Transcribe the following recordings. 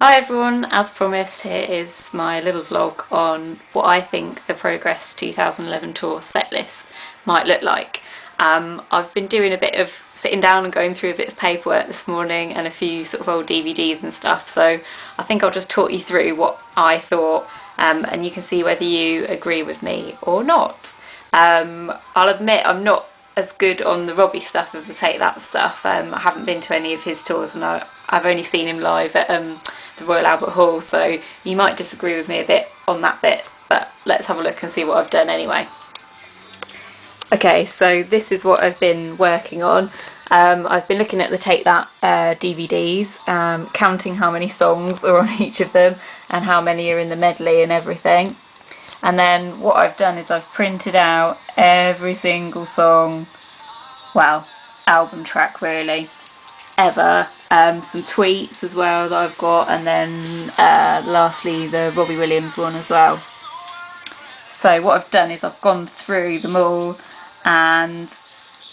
Hi everyone, as promised, here is my little vlog on what I think the Progress 2011 tour set list might look like. I've been doing a bit of sitting down and going through a bit of paperwork this morning and a few sort of old DVDs and stuff, so I think I'll just talk you through what I thought and you can see whether you agree with me or not. I'll admit I'm not as good on the Robbie stuff as the Take That stuff. I haven't been to any of his tours and I've only seen him live at the Royal Albert Hall, so you might disagree with me a bit on that bit, but let's have a look and see what I've done anyway. Okay, so this is what I've been working on. I've been looking at the Take That DVDs, counting how many songs are on each of them and how many are in the medley and everything. And then what I've done is I've printed out every single song, well, album track really, ever. Some tweets as well that I've got, and then lastly the Robbie Williams one as well. So what I've done is I've gone through them all, and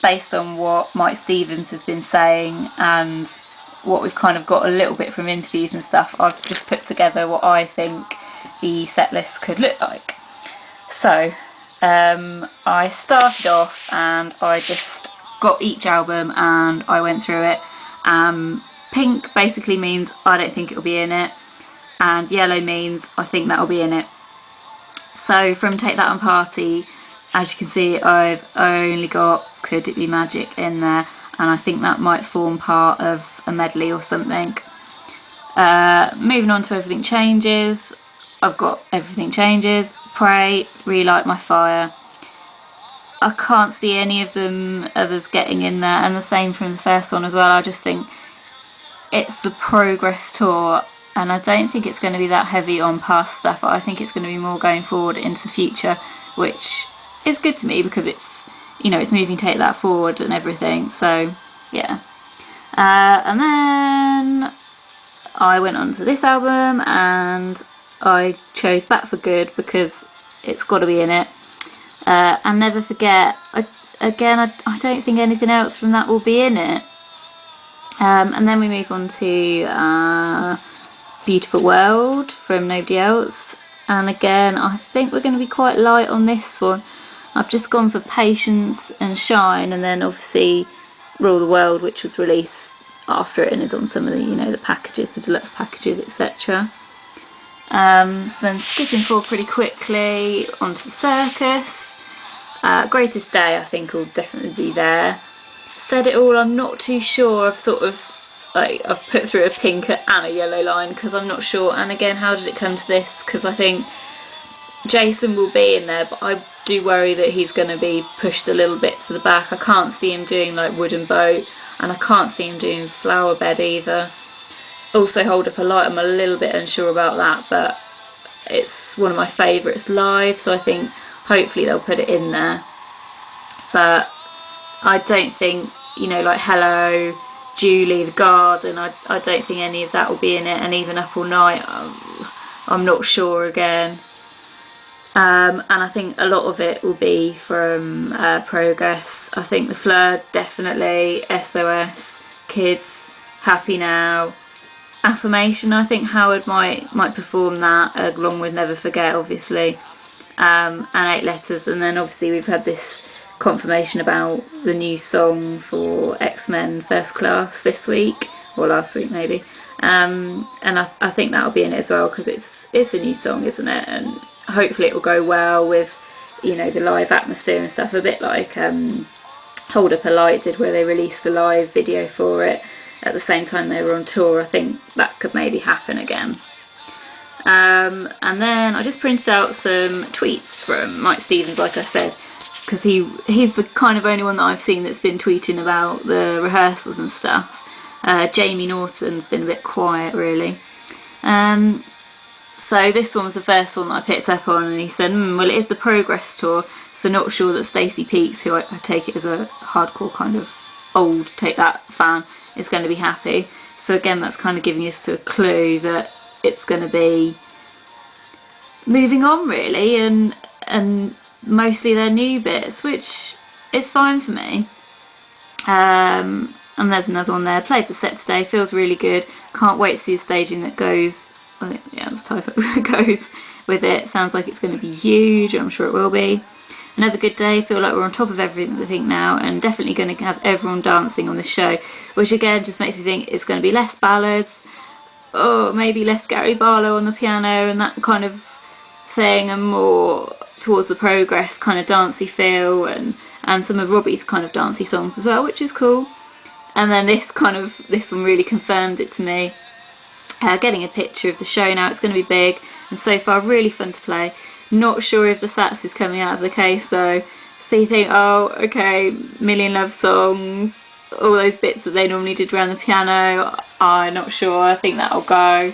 based on what Mike Stevens has been saying and what we've kind of got a little bit from interviews and stuff, I've just put together what I think the set list could look like. So I started off and I just got each album and I went through it. Pink basically means I don't think it'll be in it, and yellow means I think that'll be in it. So from Take That and Party, as you can see, I've only got Could It Be Magic in there, and I think that might form part of a medley or something. Moving on to Everything Changes, I've got Everything Changes, Pray, Relight My Fire. I can't see any of them others getting in there, and the same from the first one as well. I just think it's the Progress tour, and I don't think it's going to be that heavy on past stuff. I think it's going to be more going forward into the future, which is good to me because it's, you know, it's moving Take That forward and everything. So yeah, and then I went on to this album and I chose Back for Good because it's got to be in it. And Never Forget, I don't think anything else from that will be in it. And then we move on to Beautiful World from Nobody Else, and again I think we're going to be quite light on this one. I've just gone for Patience and Shine, and then obviously Rule the World, which was released after it and is on some of the, you know, the packages, the deluxe packages, etc. So then skipping forward pretty quickly onto the Circus. Greatest Day I think will definitely be there. Said It All, I'm not too sure. I've put through a pink and a yellow line because I'm not sure. And again, how did it come to this? Because I think Jason will be in there, but I do worry that he's going to be pushed a little bit to the back. I can't see him doing like Wooden Boat, and I can't see him doing Flower Bed either. Also Hold Up a Light, I'm a little bit unsure about that, but it's one of my favourites live, so I think hopefully they'll put it in there. But I don't think, you know, like Hello, Julie, The Garden, I don't think any of that will be in it, and even Up All Night, I'm not sure again. And I think a lot of it will be from Progress. I think The Fleur, definitely, SOS, Kids, Happy Now, Affirmation, I think Howard might perform that along with Never Forget, obviously, and 8 Letters. And then obviously we've had this confirmation about the new song for X-Men First Class this week, or last week maybe, and I think that'll be in it as well because it's a new song, isn't it? And hopefully it will go well with, you know, the live atmosphere and stuff, a bit like Hold Up a Light did, where they released the live video for it at the same time they were on tour. I think that could maybe happen again. And then I just printed out some tweets from Mike Stevens, like I said, because he's the kind of only one that I've seen that's been tweeting about the rehearsals and stuff. Jamie Norton's been a bit quiet really. So this one was the first one that I picked up on, and he said, well, it is the Progress tour, so not sure that Stacey Peaks, who I take it as a hardcore kind of old Take That fan, is going to be happy. So again, that's kind of giving us to a clue that it's going to be moving on really, and mostly their new bits, which is fine for me. And And there's another one there. Played the set today, feels really good. Can't wait to see the staging that goes, let's type it, goes with it. Sounds like it's going to be huge, I'm sure it will be. Another good day, feel like we're on top of everything now, and definitely going to have everyone dancing on the show, which again just makes me think it's going to be less ballads, or maybe less Gary Barlow on the piano and that kind of thing, and more towards the progress kind of dancey feel, and some of Robbie's kind of dancey songs as well, which is cool. And then this one really confirmed it to me. Getting a picture of the show now, it's going to be big, and so far really fun to play. Not sure if the sax is coming out of the case though, so you think, oh okay, Million Love Songs, all those bits that they normally did around the piano, I'm not sure, I think that'll go.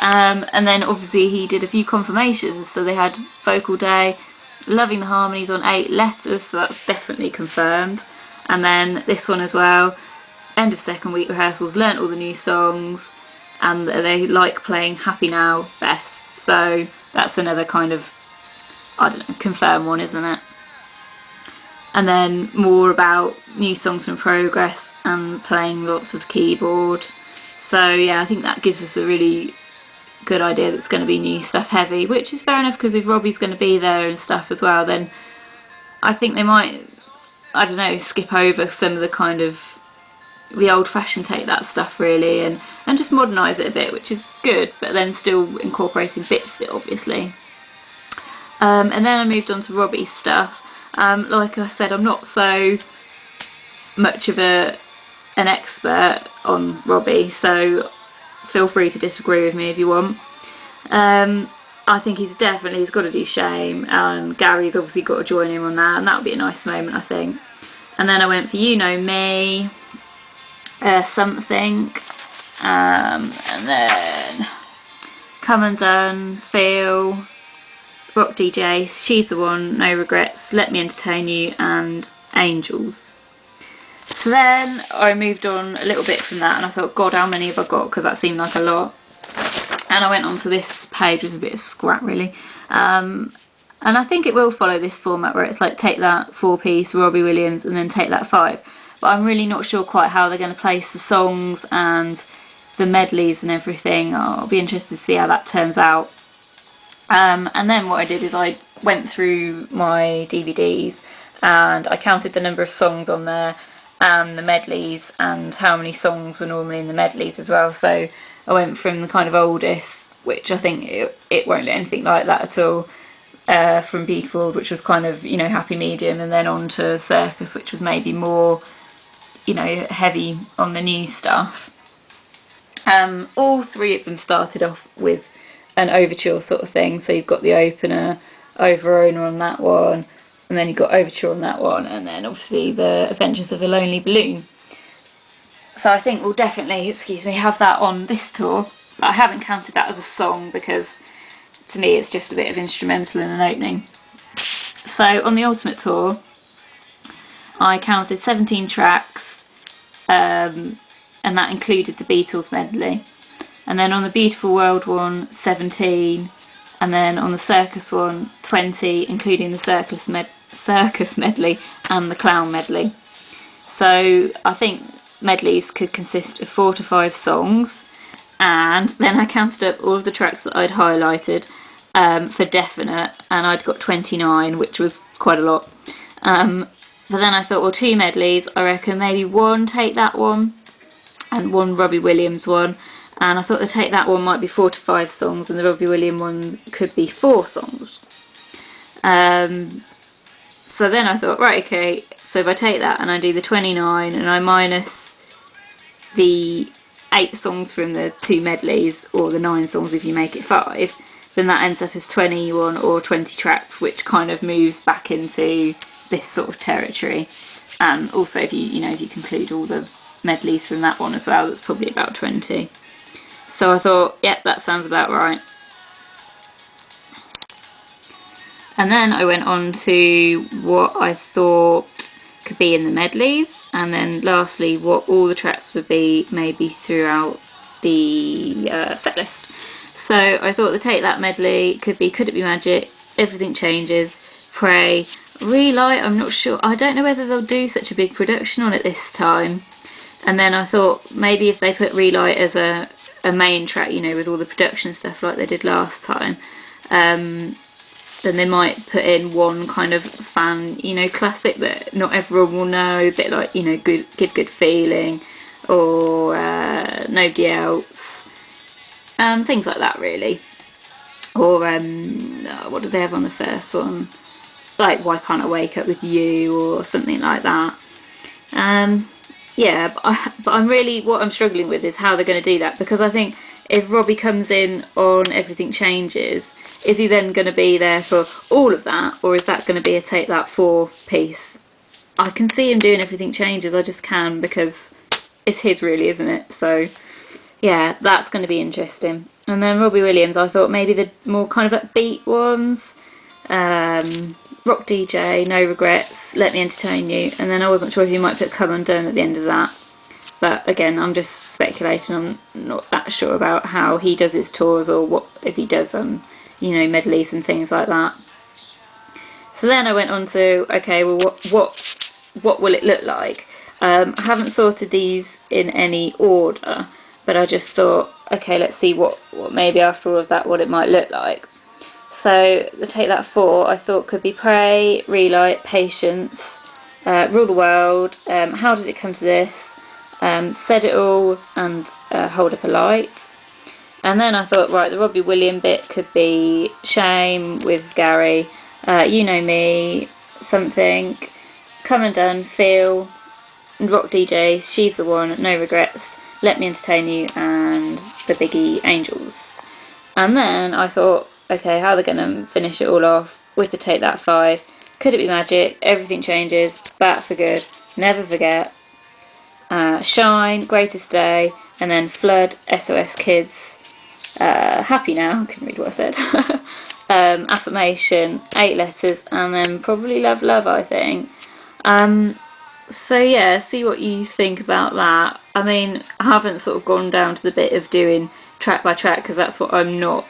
And then obviously he did a few confirmations, so they had vocal day, loving the harmonies on 8 letters, so that's definitely confirmed. And then this one as well, end of second week rehearsals, learnt all the new songs, and they like playing Happy Now best, so that's another kind of, I don't know, confirmed one, isn't it? And then more about new songs from progress and playing lots of the keyboard. So yeah, I think that gives us a really good idea that it's going to be new stuff heavy, which is fair enough, because if Robbie's going to be there and stuff as well, then I think they might, I don't know, skip over some of the kind of the old-fashioned take that stuff really, and just modernise it a bit, which is good, but then still incorporating bits of it obviously. And then I moved on to Robbie's stuff. Like I said, I'm not so much of an expert on Robbie, so feel free to disagree with me if you want. I think he's got to do Shame, and Gary's obviously got to join him on that, and that would be a nice moment, I think. And then I went for You Know Me, Something, and then Come Undone, Feel, Rock DJ, She's the One, No Regrets, Let Me Entertain You, and Angels. So then I moved on a little bit from that, and I thought, God, how many have I got? Because that seemed like a lot. And I went on to this page, which was a bit of scrap really. And I think it will follow this format where it's like take that 4-piece, Robbie Williams, and then take that 5. But I'm really not sure quite how they're going to place the songs and the medleys and everything. I'll be interested to see how that turns out. And then what I did is I went through my DVDs and I counted the number of songs on there and the medleys and how many songs were normally in the medleys as well. So I went from the kind of oldest, which I think it won't look anything like that at all, from Beautiful, which was kind of, you know, happy medium, and then on to Circus, which was maybe more, you know, heavy on the new stuff. All 3 of them started off with an overture sort of thing, so you've got the opener, over-owner on that one, and then you've got overture on that one, and then obviously the Adventures of the Lonely Balloon. So I think we'll definitely, have that on this tour. I haven't counted that as a song because to me it's just a bit of instrumental in an opening. So on the Ultimate Tour I counted 17 tracks, and that included the Beatles medley. And then on the Beautiful World one, 17, and then on the Circus one, 20, including the Circus medley and the Clown medley. So I think medleys could consist of 4 to 5 songs, and then I counted up all of the tracks that I'd highlighted for definite, and I'd got 29, which was quite a lot. But then I thought, well, 2 medleys, I reckon maybe 1 Take That one and 1 Robbie Williams one. And I thought the Take That one might be 4 to 5 songs, and the Robbie Williams one could be 4 songs. So then I thought, right, okay, so if I take that and I do the 29 and I minus the 8 songs from the 2 medleys, or the 9 songs if you make it 5, then that ends up as 21 or 20 tracks, which kind of moves back into this sort of territory. And also if you conclude all the medleys from that one as well, that's probably about 20. So I thought, yep, that sounds about right. And then I went on to what I thought could be in the medleys, and then lastly what all the tracks would be maybe throughout the set list. So I thought the Take That medley could be Could It Be Magic, Everything Changes, Pray, Relight. I'm not sure, I don't know whether they'll do such a big production on it this time. And then I thought maybe if they put Relight as a main track, you know, with all the production stuff like they did last time, then they might put in one kind of fan, you know, classic that not everyone will know, a bit like, you know, Give Good Feeling, or Nobody Else, and things like that really. Or what did they have on the first one? Like Why Can't I Wake Up With You, or something like that. Yeah, but I'm really, what I'm struggling with is how they're going to do that, because I think if Robbie comes in on Everything Changes, is he then going to be there for all of that, or is that going to be a Take That 4 piece? I can see him doing Everything Changes, I just can, because it's his really, isn't it? So yeah, that's going to be interesting. And then Robbie Williams, I thought maybe the more kind of upbeat ones, Rock DJ, No Regrets, Let Me Entertain You, and then I wasn't sure if you might put Come Undone at the end of that. But again, I'm just speculating, I'm not that sure about how he does his tours, or what if he does you know, medleys and things like that. So then I went on to, okay, well what will it look like? I haven't sorted these in any order, but I just thought, okay, let's see what maybe after all of that, what it might look like. So the Take That 4 I thought could be Pray, Relight, Patience, Rule the World, How Did It Come to This, Said It All, and Hold Up a Light. And then I thought, right, the Robbie Williams bit could be Shame with Gary, You Know Me, Something, Come Undone, Feel, Rock DJ, She's the One, No Regrets, Let Me Entertain You, and the Biggie Angels. And then I thought, okay, how are they going to finish it all off with the Take That 5? Could It Be Magic, Everything Changes, Back for Good, Never Forget, Shine, Greatest Day, and then Flood, SOS Kids, Happy Now, I couldn't read what I said, Affirmation, 8 Letters, and then probably Love Love, I think. So yeah, see what you think about that. I mean, I haven't sort of gone down to the bit of doing track by track, because that's what I'm not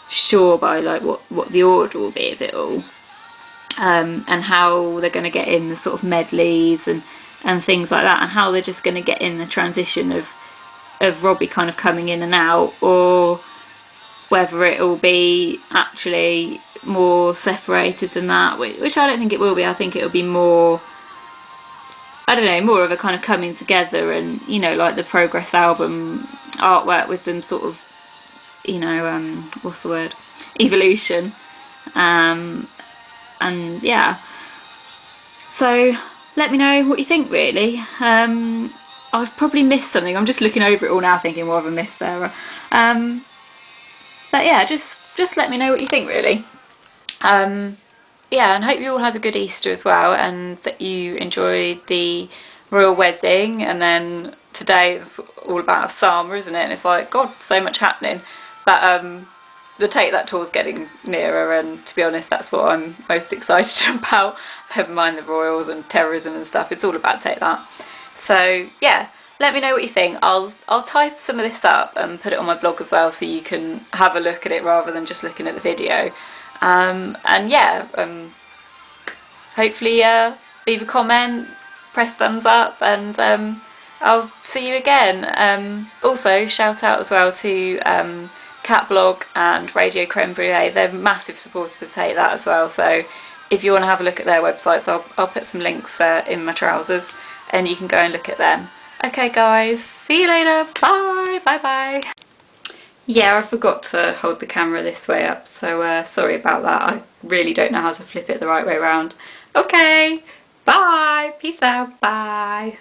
sure by, like what the order will be of it all, and how they're going to get in the sort of medleys and things like that, and how they're just going to get in the transition of Robbie kind of coming in and out, or whether it will be actually more separated than that, which I don't think it will be. I think it will be more, I don't know, more of a kind of coming together, and, you know, like the Progress album artwork with them sort of, you know, what's the word, evolution, and yeah, so let me know what you think really. I've probably missed something, I'm just looking over it all now thinking, what have I missed there? But yeah, just let me know what you think really. Yeah, and hope you all had a good Easter as well, and that you enjoyed the royal wedding. And then today is all about summer, isn't it? And it's like, God, so much happening. But the Take That tour's getting nearer, and to be honest, that's what I'm most excited about. Never mind the royals and terrorism and stuff. It's all about Take That. So yeah, let me know what you think. I'll type some of this up and put it on my blog as well, so you can have a look at it rather than just looking at the video. And yeah, hopefully leave a comment, press thumbs up, and I'll see you again. Also, shout out as well to Cat Blog and Radio Creme Brulee. They're massive supporters of Take That as well, so if you want to have a look at their websites, I'll put some links in my trousers, and you can go and look at them. Okay guys, see you later, bye, bye bye. Yeah, I forgot to hold the camera this way up, so sorry about that. I really don't know how to flip it the right way around. Okay, bye, peace out, bye.